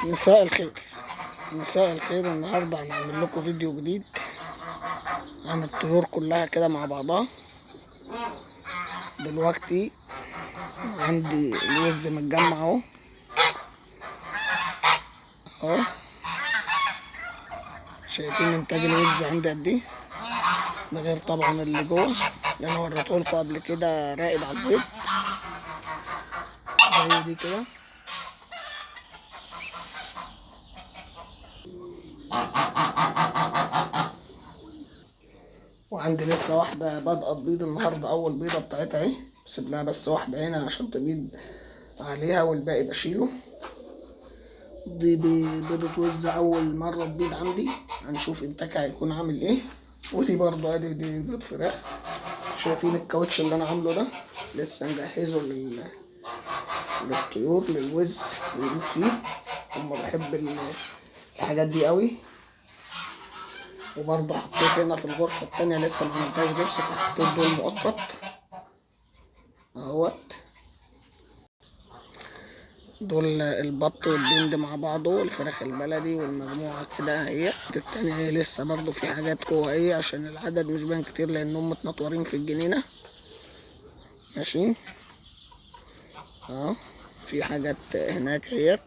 مساء الخير. مساء الخير. النهارده هنعمل لكم فيديو جديد عن الطيور كلها كده مع بعضها. دلوقتي عندي الوز متجمع اهو. شايفين انتاج الوز عندي قد ايه؟ ده غير طبعا اللي جوه اللي انا وريتهولكوا قبل كده راقد على البيض زي دي كده. وعندي لسه واحدة بادئة تبيض النهاردة، أول بيضة بتاعتها اهي. بسيب لها بس واحدة هنا عشان تبيض عليها والباقي بشيله. دي بيضة وز أول مرة تبيض عندي، هنشوف إنتاجها هيكون عامل إيه. ودي برضه أدي دي بيض فراخ. شايفين الكاوتش اللي أنا عامله ده لسه مجهزه للطيور للوز يبيض فيه. هما بحب الحاجات دي قوي. وبرضه حطيت هنا في الغرفة التانية لسه معملتهاش جبس، فحطيت دول مؤقت اهوت. دول البط والدند مع بعضه والفراخ البلدي والمجموعة كده اهي. التانية لسه برضه في حاجات جوه ايه عشان العدد مش باين كتير لأنهم متنطورين في الجنينة. ماشي اهو. في حاجات هناك اهيت